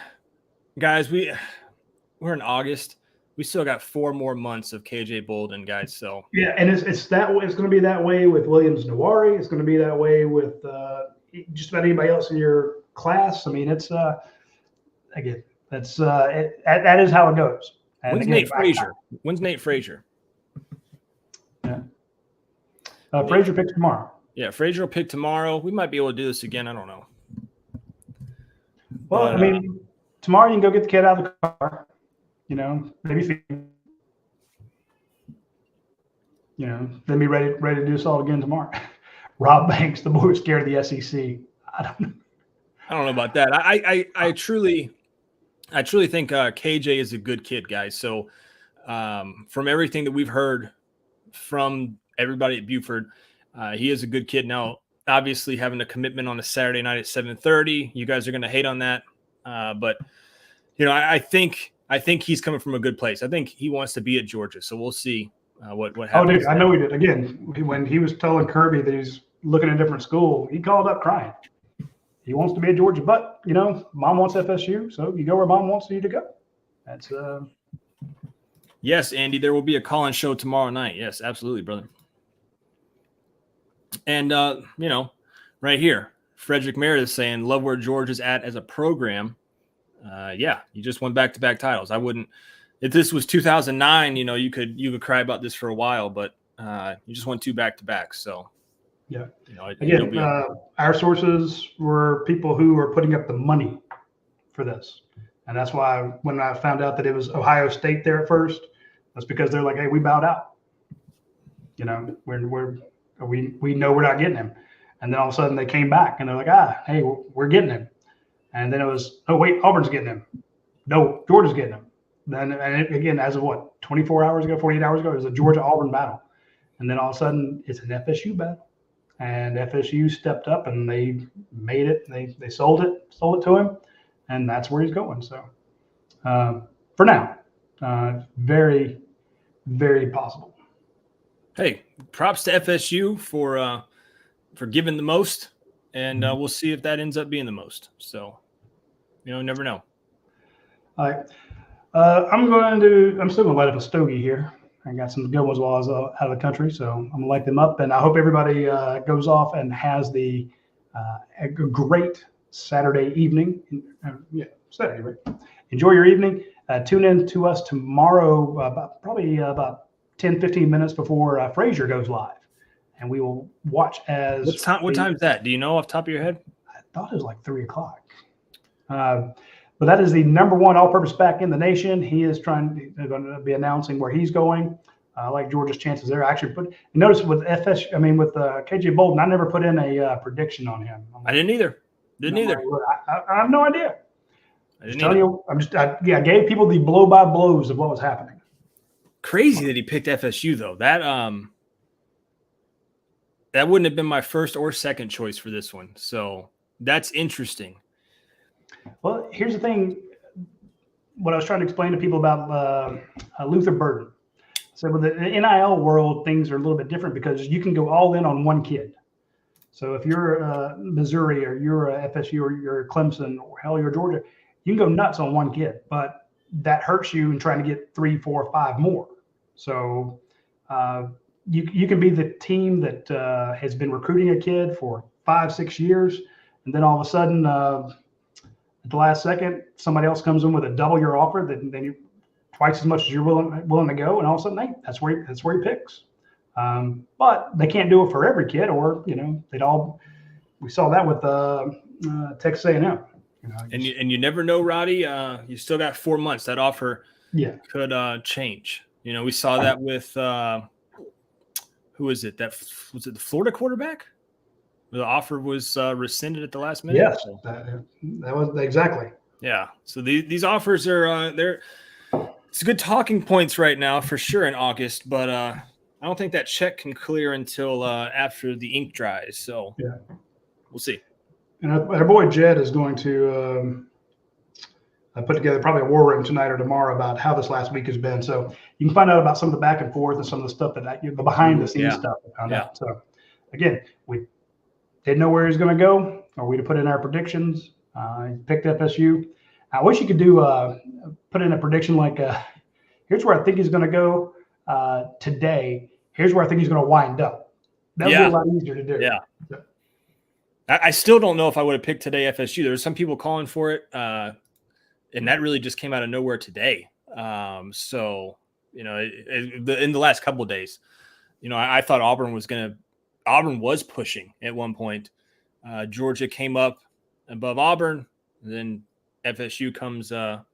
guys. We're in August. We still got 4 more months of KJ Bolden, guys. So yeah, and it's going to be that way with Williams Nawari. It's going to be that way with just about anybody else in your class. I mean, it's again, that is how it goes. And when's Nate Frazier? When's Nate Frazier? Yeah, Frazier picks tomorrow. Yeah, Frazier will pick tomorrow. We might be able to do this again. I don't know. Well, I mean, tomorrow you can go get the kid out of the car, maybe, then be ready to do this all again tomorrow. Rob Banks, the boy was scared of the SEC. I don't know about that. I truly think KJ is a good kid, guys. So from everything that we've heard from everybody at Buford, he is a good kid. Now, obviously, having a commitment on a Saturday night at 7:30, you guys are going to hate on that. But I think he's coming from a good place. I think he wants to be at Georgia, so we'll see what Oh, happens. dude, I know he did. Again, when he was telling Kirby that he's looking at a different school, he called up crying. He wants to be at Georgia, but mom wants FSU, so you go where mom wants you to go. That's Yes, Andy, there will be a call-in show tomorrow night. Yes, absolutely, brother. And right here, Frederick Meredith saying, love where Georgia's at as a program. Yeah, you just won back-to-back titles. I wouldn't. If this was 2009, you could cry about this for a while, but you just won 2 back-to-backs. So yeah. Again, our sources were people who were putting up the money for this, and that's why when I found out that it was Ohio State there at first, that's because they're like, hey, we bowed out. We know we're not getting him, and then all of a sudden they came back and they're like, hey, we're getting him, and then it was, oh wait, Auburn's getting him, no, Georgia's getting him. Then and again, as of 24 hours ago, 48 hours ago, it was a Georgia-Auburn battle, and then all of a sudden it's an FSU battle. And FSU stepped up and they made it. They sold it to him, and that's where he's going. So for now, very, very possible. Hey, props to FSU for giving the most, and we'll see if that ends up being the most. So never know. All right, I'm still gonna light up a stogie here. I got some good ones while I was out of the country, so I'm gonna light them up, and I hope everybody goes off and has a great Saturday evening. Saturday, right? Enjoy your evening. Tune in to us tomorrow, probably about 10, 15 minutes before Frazier goes live, and we will watch as. What time is that? Do you know off the top of your head? I thought it was like 3:00. But that is the number one all-purpose back in the nation. He is going to be announcing where he's going. I like Georgia's chances there. I actually notice with KJ Bolden, I never put in a prediction on him. I didn't either. I have no idea. I gave people the blow-by blows of what was happening. Crazy that he picked FSU though. That wouldn't have been my first or second choice for this one. So that's interesting. Well, here's the thing. What I was trying to explain to people about Luther Burden. So with the NIL world, things are a little bit different because you can go all in on one kid. So if you're Missouri or you're FSU or you're Clemson or hell, you're Georgia, you can go nuts on one kid, but that hurts you in trying to get 3, 4, 5 more. So you can be the team that has been recruiting a kid for 5, 6 years, and then all of a sudden at the last second, somebody else comes in with a double your offer, then you twice as much as you're willing to go, and all of a sudden, hey, that's where he picks. But they can't do it for every kid, or we saw that with Texas A&M. And you never know, Roddy. You still got 4 months. That offer could change. We saw that with who is it? Was it the Florida quarterback? The offer was rescinded at the last minute. Yes, that was exactly. Yeah. So these offers are it's good talking points right now for sure in August, but I don't think that check can clear until after the ink dries. So we'll see. And our boy Jed is going to put together probably a war room tonight or tomorrow about how this last week has been. So you can find out about some of the back and forth and some of the stuff the behind the scenes stuff we found out. So again, we didn't know where he was going to go, or we'd have put in our predictions. He picked FSU. I wish you could put in a prediction like, here's where I think he's going to go today. Here's where I think he's going to wind up. That would be a lot easier to do. Yeah. I still don't know if I would have picked today FSU. There's some people calling for it, and that really just came out of nowhere today. So, in the last couple of days, I thought Auburn was pushing at one point. Georgia came up above Auburn, and then FSU comes out.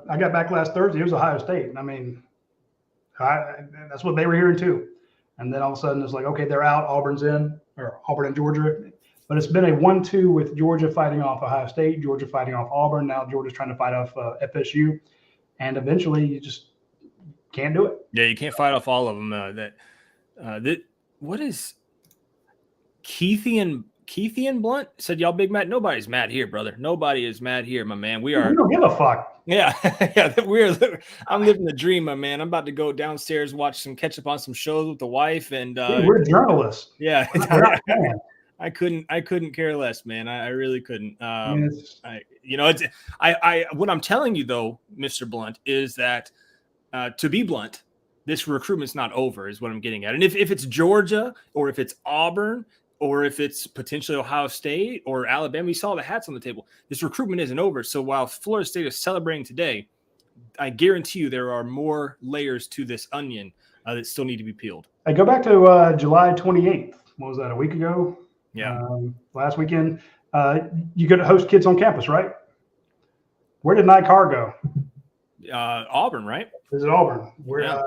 I got back last Thursday. It was Ohio State. I mean, that's what they were hearing too. And then all of a sudden it's like, okay, they're out. Auburn's in, or Auburn and Georgia. But it's been a 1-2 with Georgia fighting off Ohio State, Georgia fighting off Auburn. Now Georgia's trying to fight off FSU. And eventually you just can't do it. Yeah, you can't fight off all of them. What is Keithian Keithian Blunt said, y'all big mad. Nobody's mad here, brother. Nobody is mad here, my man. We are. We don't give a fuck. Yeah. Yeah. I'm living the dream, my man. I'm about to go downstairs, catch up on some shows with the wife. And Dude, we're journalists. yeah, We're not fans. I couldn't care less, man. I really couldn't. It's What I'm telling you though, Mr. Blunt, is that to be blunt, this recruitment's not over, is what I'm getting at. And if it's Georgia or if it's Auburn or if it's potentially Ohio State or Alabama, we saw the hats on the table. This recruitment isn't over. So while Florida State is celebrating today, I guarantee you there are more layers to this onion that still need to be peeled. I go back to July 28th. What was that, a week ago? Yeah. Last weekend. You could host kids on campus, right? Where did Nycar go? Auburn, right? Visit Auburn. Where Yeah.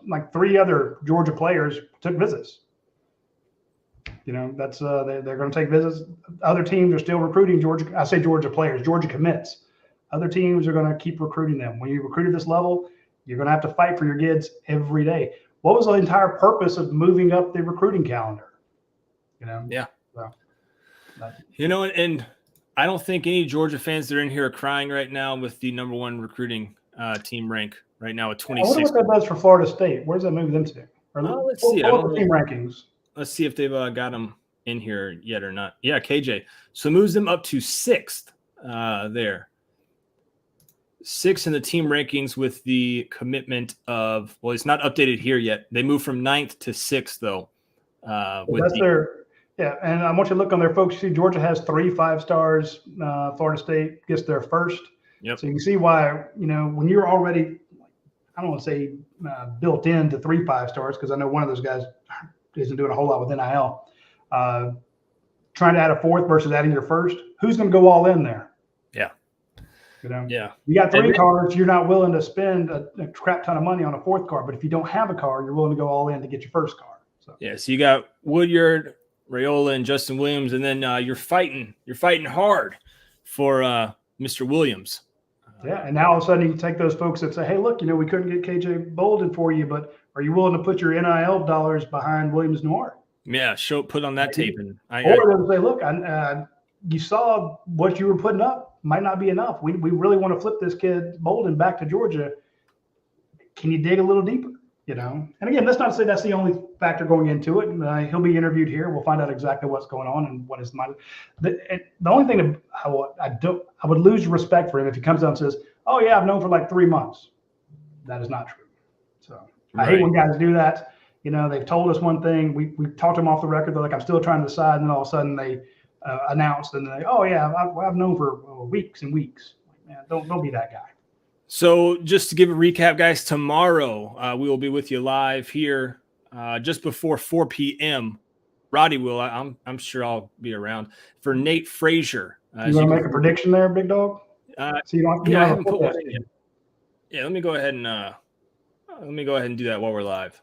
like 3 other Georgia players took visits. That's they're going to take visits. Other teams are still recruiting Georgia. I say Georgia players, Georgia commits. Other teams are going to keep recruiting them. When you recruit at this level, you're going to have to fight for your kids every day. What was the entire purpose of moving up the recruiting calendar? Yeah. So, and I don't think any Georgia fans that are in here are crying right now with the number 1 recruiting team rank right now at 26. I wonder what that does for Florida State. Where does that move them to? Let's see. I What don't are the team know. rankings? Let's see if they've got them in here yet or not. Yeah, KJ. So it moves them up to 6th there. 6th in the team rankings with the commitment of, well, it's not updated here yet. They moved from 9th to 6th, though. And I want you to look on there, folks. You see Georgia has 3 5-stars. Florida State gets their first. Yep. So you can see why, when you're already, I don't want to say built into 3 5-stars, because I know one of those guys isn't doing a whole lot with NIL. Trying to add a 4th versus adding your first, who's going to go all in there? Yeah. Yeah. You got 3 cars, you're not willing to spend a crap ton of money on a 4th car, but if you don't have a car, you're willing to go all in to get your first car. So you got Woodyard, Raiola, and Justin Williams, and then you're fighting hard for Mr. Williams. Yeah, and now all of a sudden you can take those folks that say, hey, look, we couldn't get KJ Bolden for you, but are you willing to put your NIL dollars behind Williams Noir? Yeah, put on that tape. And or they'll say, look, you saw what you were putting up might not be enough. We really want to flip this kid Bolden back to Georgia. Can you dig a little deeper? And again, that's not to say that's the only factor going into it. He'll be interviewed here. We'll find out exactly what's going on and what his mind. The only thing I would lose respect for him if he comes out and says, "Oh yeah, I've known for like 3 months." That is not true. So I hate when guys do that. They've told us one thing. We talked to them off the record. They're like, "I'm still trying to decide," and then all of a sudden they announced and they, "Oh yeah, I've known for weeks and weeks." Man, don't be that guy. So just to give a recap, guys, tomorrow we will be with you live here just before 4 p.m. Roddy will. I'm sure I'll be around for Nate Frazier. You want to make a prediction there, big dog? I haven't put one in yet. Yeah, let me go ahead and do that while we're live.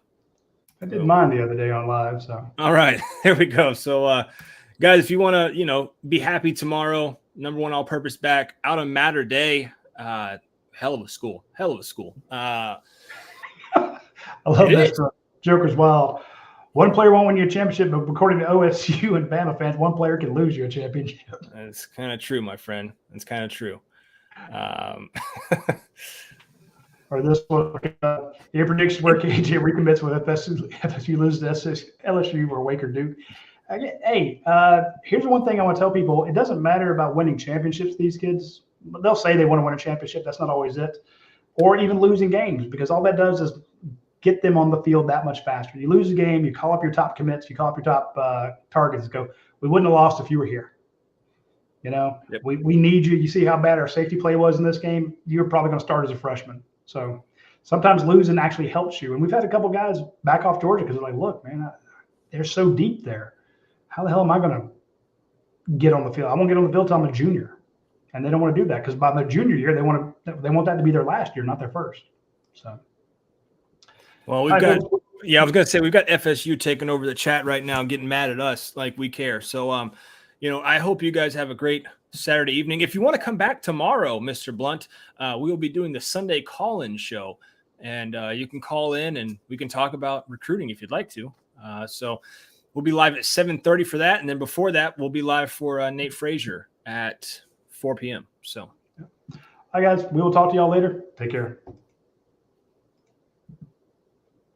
I did mine the other day on live. So all right, there we go. So guys, if you want to be happy tomorrow, number 1 all-purpose back out on Matter Day. Hell of a school. I love this. Joker's wild. One player won't win you a championship, but according to OSU and Bama fans, one player can lose you a championship. That's kind of true, my friend. That's kind of true. Or this one, your prediction where KJ recommits with FSU loses to LSU or Wake or Duke. Hey, here's one thing I want to tell people. It doesn't matter about winning championships, these kids. They'll say they want to win a championship. That's not always it. Or even losing games, because all that does is get them on the field that much faster. You lose a game, you call up your top commits, you call up your top targets and go, we wouldn't have lost if you were here. Yep. We need you. You see how bad our safety play was in this game? You're probably going to start as a freshman. So sometimes losing actually helps you. And we've had a couple guys back off Georgia because they're like, look, man, they're so deep there. How the hell am I going to get on the field? I won't get on the field until I'm a junior. And they don't want to do that because by their junior year, they want that to be their last year, not their first. So, well, I was going to say we've got FSU taking over the chat right now, getting mad at us like we care. So, I hope you guys have a great Saturday evening. If you want to come back tomorrow, Mr. Blunt, we will be doing the Sunday call-in show, and you can call in and we can talk about recruiting if you'd like to. So, we'll be live at 7:30 for that. And then before that, we'll be live for Nate Frazier at 4 p.m. So. Hi, guys. We will talk to y'all later. Take care.